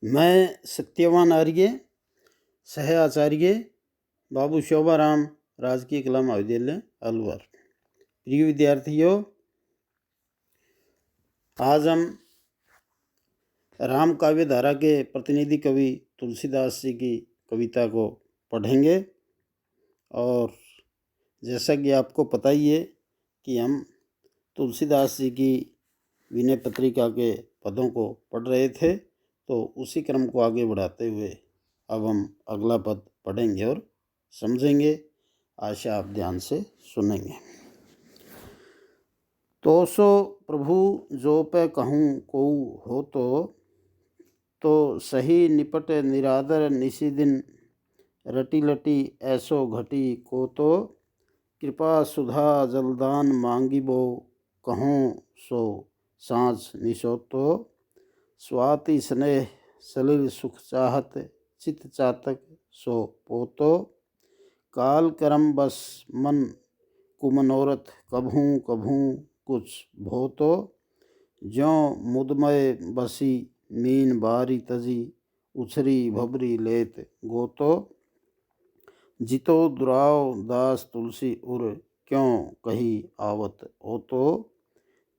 मैं सत्यवान आर्य, सह आचार्य बाबू शोभाराम राजकीय कला महाविद्यालय अलवर। प्रिय विद्यार्थियों, आज हम राम काव्य धारा के प्रतिनिधि कवि तुलसीदास जी की कविता को पढ़ेंगे। और जैसा कि आपको पता ही है कि हम तुलसीदास जी की विनय पत्रिका के पदों को पढ़ रहे थे, तो उसी क्रम को आगे बढ़ाते हुए अब हम अगला पद पढ़ेंगे और समझेंगे। आशा आप ध्यान से सुनेंगे। तो सो प्रभु जो पे कहूँ को हो तो सही निपट निरादर निसी दिन रटी लटी ऐसो घटी को तो कृपा सुधा जलदान मांगी बो कहूँ सो सांझ निशो तो स्वाति स्नेह सलिल सुख चाहत चित चातक सो पोतो काल करम बस मन कुमनोरथ कभूँ कभूँ कुछ भोतो ज्यों मुदमय बसी मीन बारी तजी उछरी भबरी लेत गोतो जितो दुराव दास तुलसी उर क्यों कही आवत हो तो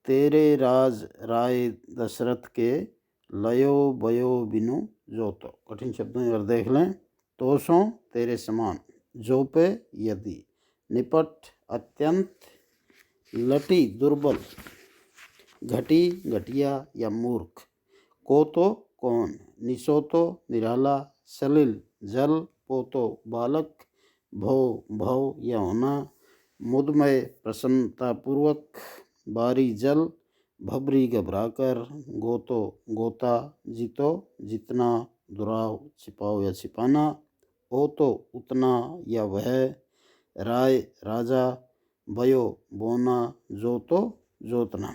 तेरे राज राय दशरथ के लयो बयो बिनु जो तो। कठिन शब्दों में और देख लें। तो सो तेरे समान, जो पे यदि, निपट अत्यंत, लटी दुर्बल, घटी घटिया या मूर्ख, को तो कौन, निशो तो निराला, सलिल जल, पोतो बालक, भव भव या होना, मुदमय प्रसन्नतापूर्वक, बारी जल, भबरी घबराकर, गोतो गोता, जितो जितना, दुराव छिपाओ या छिपाना, ओ तो उतना या वह, राय राजा, भयो बोना, जो तो जोतना।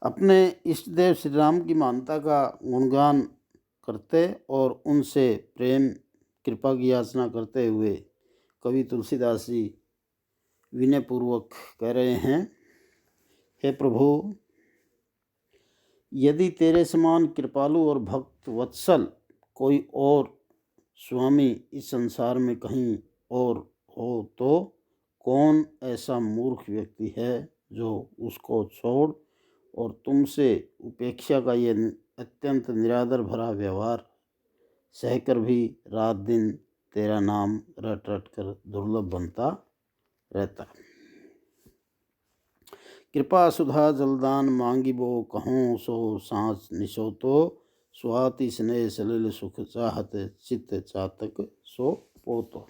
अपने इष्ट देव श्री राम की महानता का गुणगान करते और उनसे प्रेम कृपा की याचना करते हुए कवि तुलसीदास जी विनयपूर्वक कह रहे हैं, हे प्रभु, यदि तेरे समान कृपालु और भक्त वत्सल कोई और स्वामी इस संसार में कहीं और हो तो कौन ऐसा मूर्ख व्यक्ति है जो उसको छोड़ और तुमसे उपेक्षा का ये अत्यंत निरादर भरा व्यवहार सहकर भी रात दिन तेरा नाम रट रट कर दुर्लभ बनता रहता। कृपा सुधा जलदान मांगी बो कहूँ सो सांझ निशो तो स्वाति स्नेह सलिल सुख चाहत चित्त चातक सो पोतो।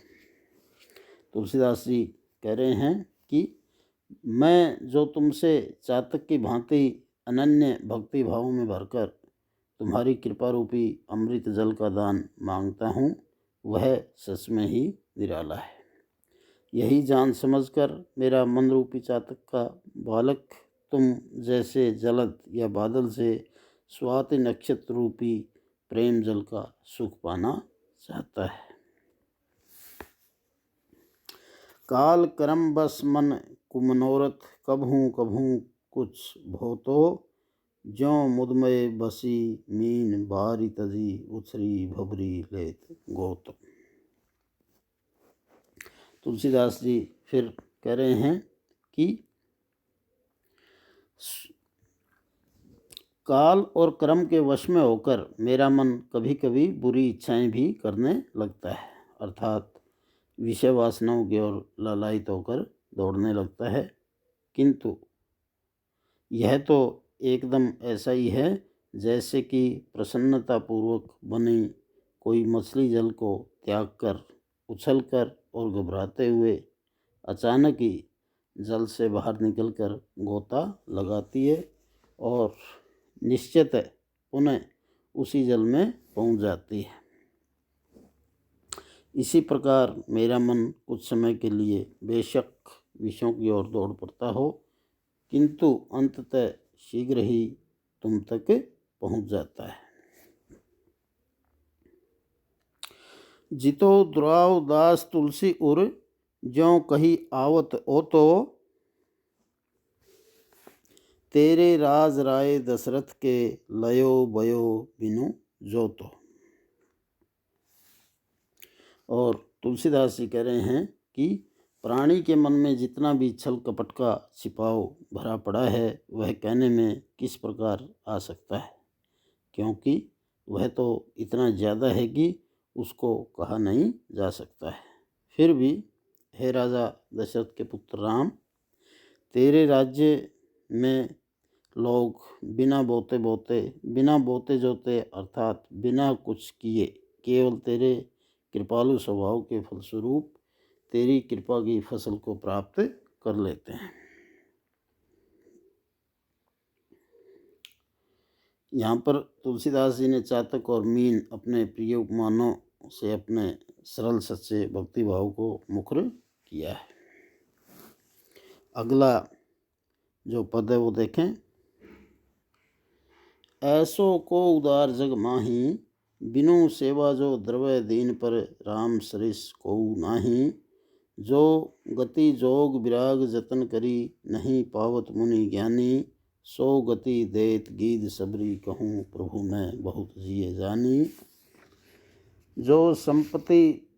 तुलसीदास जी कह रहे हैं कि मैं जो तुमसे चातक की भांति अनन्य भक्ति भाव में भरकर तुम्हारी कृपा रूपी अमृत जल का दान मांगता हूँ, वह सच में ही निराला है। यही जान समझकर मेरा मन रूपी चातक का बालक तुम जैसे जलद या बादल से स्वाति नक्षत्र रूपी प्रेम जल का सुख पाना चाहता है। काल करम बस मन कुमनोरथ कभूँ कभूँ कुछ भोतो ज्यों मुदमय बसी मीन बारी तजी उछरी भबरी लेत गोत। तुलसीदास जी फिर कह रहे हैं कि काल और कर्म के वश में होकर मेरा मन कभी कभी बुरी इच्छाएं भी करने लगता है, अर्थात विषय वासनाओं की ओर लालायित होकर दौड़ने लगता है। किंतु यह तो एकदम ऐसा ही है जैसे कि प्रसन्नतापूर्वक बनी कोई मछली जल को त्याग कर उछलकर और घबराते हुए अचानक ही जल से बाहर निकलकर गोता लगाती है और निश्चित पुनः उसी जल में पहुंच जाती है। इसी प्रकार मेरा मन कुछ समय के लिए बेशक विषयों की ओर दौड़ पड़ता हो, किंतु अंततः शीघ्र ही तुम तक पहुंच जाता है। जितो द्राव दास तुलसी उर ज्यों कही आवत ओ तो तेरे राज राय दशरथ के, लयो बयो बिनु जो तो। और तुलसीदास जी कह रहे हैं कि प्राणी के मन में जितना भी छल कपट का छिपाव भरा पड़ा है वह कहने में किस प्रकार आ सकता है, क्योंकि वह तो इतना ज़्यादा है कि उसको कहा नहीं जा सकता है। फिर भी हे राजा दशरथ के पुत्र राम, तेरे राज्य में लोग बिना बोते जोते अर्थात बिना कुछ किए केवल तेरे कृपालु स्वभाव के फलस्वरूप तेरी कृपा की फसल को प्राप्त कर लेते हैं। यहाँ पर तुलसीदास जी ने चातक और मीन अपने प्रिय उपमानों से अपने सरल सच्चे भक्ति भाव को मुखर किया है। अगला जो पद है वो देखें। ऐसो को उदार जग माही, बिनु सेवा जो द्रव्य दीन पर राम सरिस को नाही। जो गति जोग विराग जतन करी, नहीं पावत मुनि ज्ञानी। सो गति देत गीध सबरी, कहूँ प्रभु मैं बहुत जिए जानी। जो संपत्ति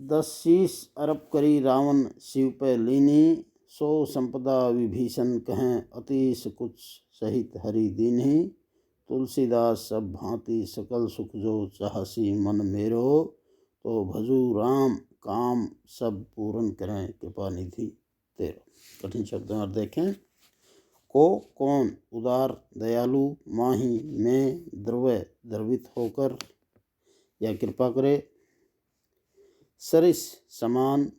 10 शीश अरब करी, रावण शिव पे लीनी। सो संपदा विभीषण कहें, अतिश कुछ सहित हरि दीन्ही। तुलसीदास सब भांति सकल सुख जो चाहसी मन मेरो। तो भजू राम काम सब पूर्ण करें, कृपा निधि तेरो। कठिन शब्दों और देखें। को कौन, उदार दयालु, माही में द्रव्य द्रवित होकर या कृपा करे। सरिस समान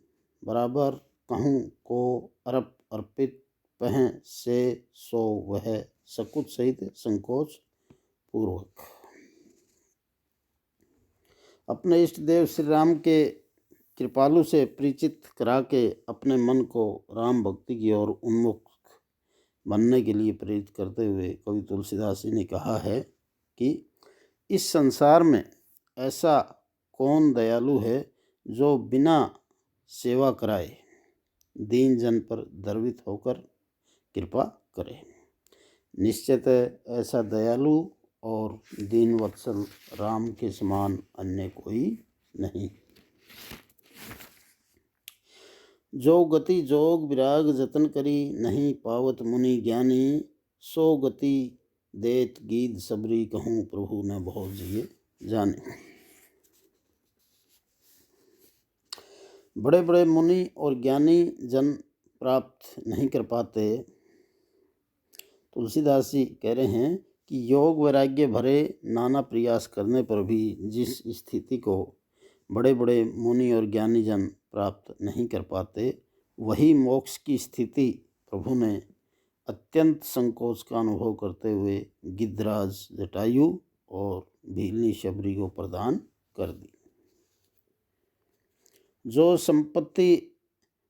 बराबर, कहूँ को अरप अर्पित, पह से सो वह, सकुच सहित संकोच पूर्वक। अपने इष्ट देव श्री राम के कृपालु से परिचित करा के अपने मन को राम भक्ति की ओर उन्मुख बनने के लिए प्रेरित करते हुए कवि तुलसीदास जी ने कहा है कि इस संसार में ऐसा कौन दयालु है जो बिना सेवा कराए दीन जन पर द्रवित होकर कृपा करे। निश्चित ऐसा दयालु और दीन वत्सल राम के समान अन्य कोई नहीं। जो गति जोग विराग जतन करी, नहीं पावत मुनि ज्ञानी। सो गति देत गीध सबरी, कहूँ प्रभु ने बहुत जिए जाने। बड़े बड़े मुनि और ज्ञानी जन प्राप्त नहीं कर पाते। तुलसीदास जी कह रहे हैं कि योग वैराग्य भरे नाना प्रयास करने पर भी जिस स्थिति को बड़े बड़े मुनि और ज्ञानी जन प्राप्त नहीं कर पाते, वही मोक्ष की स्थिति प्रभु ने अत्यंत संकोच का अनुभव करते हुए गिद्धराज जटायु और भीलनी शबरी को प्रदान कर दी। जो संपत्ति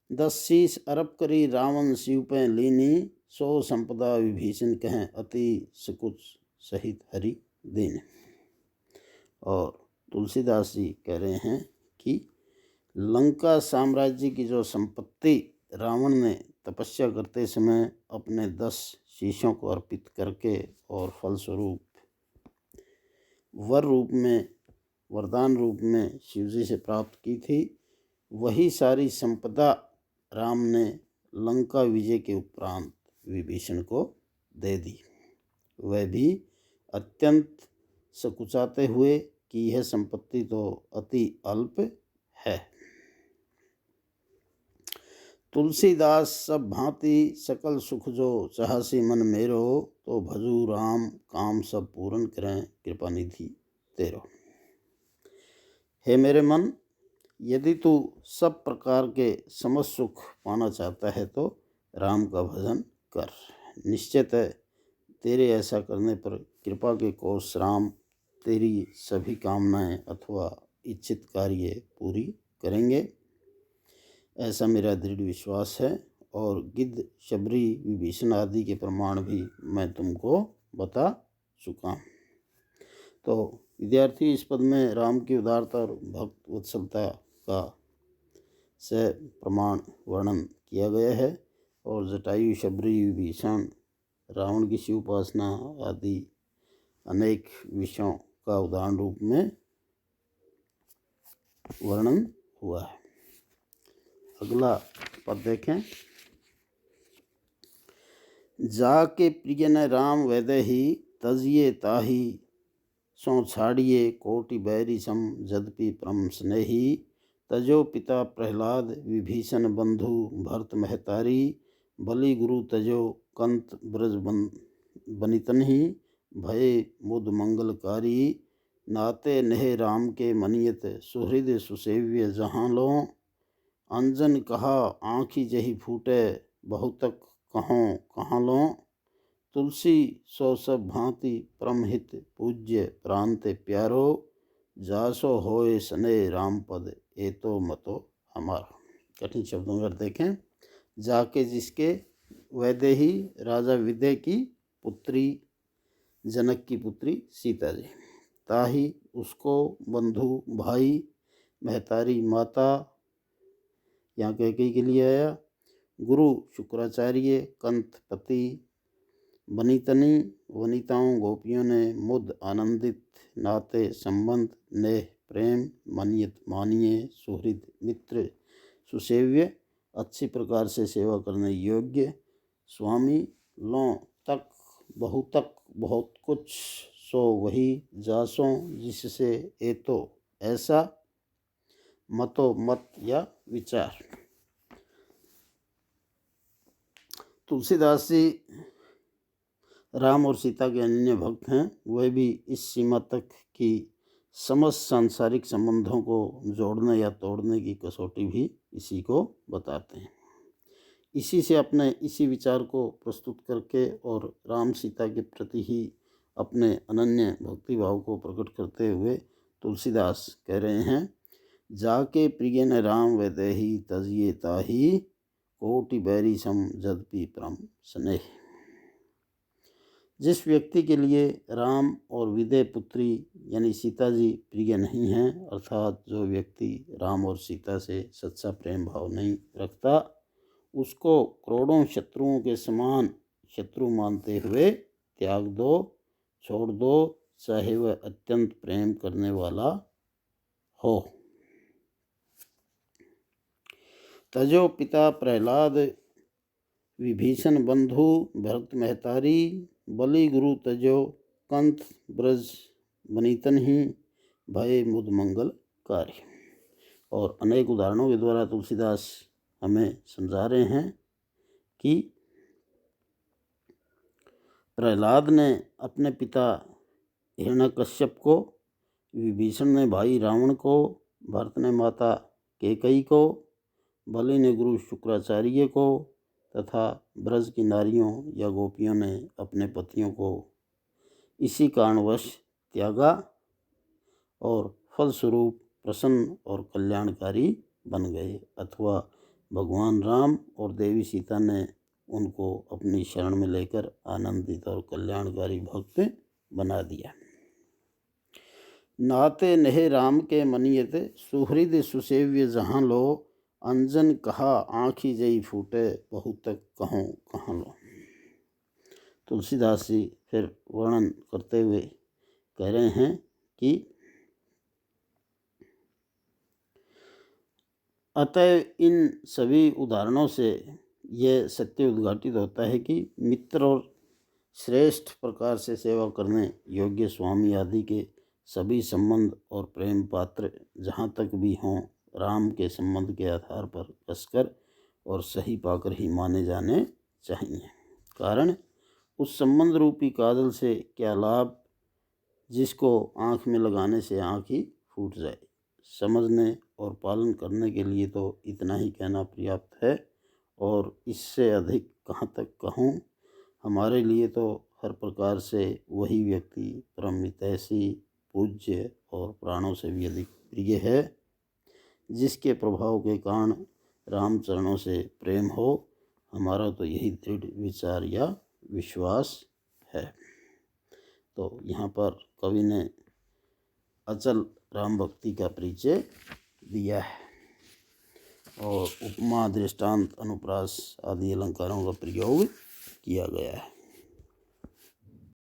10 शीश अरब करी, रावण शिव पे लीनी। सो संपदा विभीषण कहें, अति सकुच सहित हरि दीन। और तुलसीदास जी कह रहे हैं कि लंका साम्राज्य की जो संपत्ति रावण ने तपस्या करते समय अपने 10 शीशों को अर्पित करके और फलस्वरूप वरदान रूप में शिवजी से प्राप्त की थी, वही सारी संपदा राम ने लंका विजय के उपरांत विभीषण को दे दी। वह भी अत्यंत सकुचाते हुए कि यह संपत्ति तो अति अल्प है। तुलसीदास सब भांति सकल सुख जो चाहसी मन मेरो। तो भजू राम काम सब पूर्ण करें, कृपा निधि तेरो। हे मेरे मन, यदि तू सब प्रकार के समस्त सुख पाना चाहता है तो राम का भजन कर। निश्चित है तेरे ऐसा करने पर कृपा के कोष राम तेरी सभी कामनाएं अथवा इच्छित कार्य पूरी करेंगे, ऐसा मेरा दृढ़ विश्वास है। और गिद्ध शबरी विभीषण आदि के प्रमाण भी मैं तुमको बता चुका हूँ। तो विद्यार्थी, इस पद में राम की उदारता और भक्त वत्सलता का से प्रमाण वर्णन किया गया है। और जटायु शबरी विभीषण रावण की शिव उपासना आदि अनेक विषयों का उदाहरण रूप में वर्णन हुआ है। अगला पद देखें। जाके प्रिय न राम वैदेही तजिए ताही सो छाड़िए कोटि बैरी सम जदपि परम स्नेही तजो पिता प्रहलाद विभीषण बंधु भरत महतारी बलि गुरु तजो कंत ब्रज बनितनहि भय मुद मंगलकारी नाते नेह राम के मनियत सुहृद सुसेव्य जहाँ लो अंजन कहा आँखी जही फूटे बहुतक कहों कहाँ लो तुलसी सो सब भांति परमहित पूज्य प्रांत प्यारो जासो होए सने राम पद ए तो मतो हमारा। कठिन शब्दों में देखें। जाके जिसके वैदेही राजा विदय की पुत्री जनक की पुत्री सीता जी ताही उसको बंधु भाई महतारी माता यहाँ कैकेयी के लिए आया गुरु शुक्राचार्य कंत पति बनितनी वनिताओं गोपियों ने मुद आनंदित नाते संबंध नेह प्रेम मनियत मानिए सुहृद मित्र सुसेव्य अच्छी प्रकार से सेवा करने योग्य स्वामी लो तक बहुतक बहुत कुछ सो वही जासों जिससे ए तो ऐसा मतो मत या विचार। तुलसीदास जी राम और सीता के अनन्य भक्त हैं। वह भी इस सीमा तक की समस्त सांसारिक संबंधों को जोड़ने या तोड़ने की कसौटी भी इसी को बताते हैं। इसी से अपने इसी विचार को प्रस्तुत करके और राम सीता के प्रति ही अपने अनन्य भक्ति भाव को प्रकट करते हुए तुलसीदास कह रहे हैं जाके प्रिय न राम वैदेही तजिए ताही कोटि बैरी सम जदपि परम स्नेह। जिस व्यक्ति के लिए राम और विदेह पुत्री यानी सीता जी प्रिय नहीं हैं अर्थात जो व्यक्ति राम और सीता से सच्चा प्रेम भाव नहीं रखता उसको करोड़ों शत्रुओं के समान शत्रु मानते हुए त्याग दो छोड़ दो चाहे वह अत्यंत प्रेम करने वाला हो। तजो पिता प्रहलाद विभीषण बंधु भरत महतारी बलि गुरु तजो कंत ब्रज बनितन ही भय मुद मंगल कार्य। और अनेक उदाहरणों के द्वारा तुलसीदास हमें समझा रहे हैं कि प्रहलाद ने अपने पिता हिरण्यकश्यप को विभीषण ने भाई रावण को भरत ने माता कैकेयी को बलि ने गुरु शुक्राचार्य को तथा ब्रज की नारियों या गोपियों ने अपने पतियों को इसी कारणवश त्यागा और फलस्वरूप प्रसन्न और कल्याणकारी बन गए अथवा भगवान राम और देवी सीता ने उनको अपनी शरण में लेकर आनंदित और कल्याणकारी भक्त बना दिया। नाते नेह राम के मनियत सुहृद सुसेव्य जहाँ लो अंजन कहा आँखी जई फूटे बहुतक कहों कहाँ लो। तुलसीदास जी फिर वर्णन करते हुए कह रहे हैं कि अतः इन सभी उदाहरणों से यह सत्य उद्घाटित होता है कि मित्र और श्रेष्ठ प्रकार से सेवा करने योग्य स्वामी आदि के सभी संबंध और प्रेम पात्र जहाँ तक भी हों राम के संबंध के आधार पर कसकर और सही पाकर ही माने जाने चाहिए। कारण उस संबंध रूपी काजल से क्या लाभ जिसको आँख में लगाने से आँख ही फूट जाए। समझने और पालन करने के लिए तो इतना ही कहना पर्याप्त है और इससे अधिक कहाँ तक कहूँ। हमारे लिए तो हर प्रकार से वही व्यक्ति परम हितैषी पूज्य और प्राणों से भी अधिक प्रिय है जिसके प्रभाव के कारण रामचरणों से प्रेम हो। हमारा तो यही दृढ़ विचार या विश्वास है। तो यहाँ पर कवि ने अचल राम भक्ति का परिचय दिया है और उपमा दृष्टांत अनुप्रास आदि अलंकारों का प्रयोग किया गया है।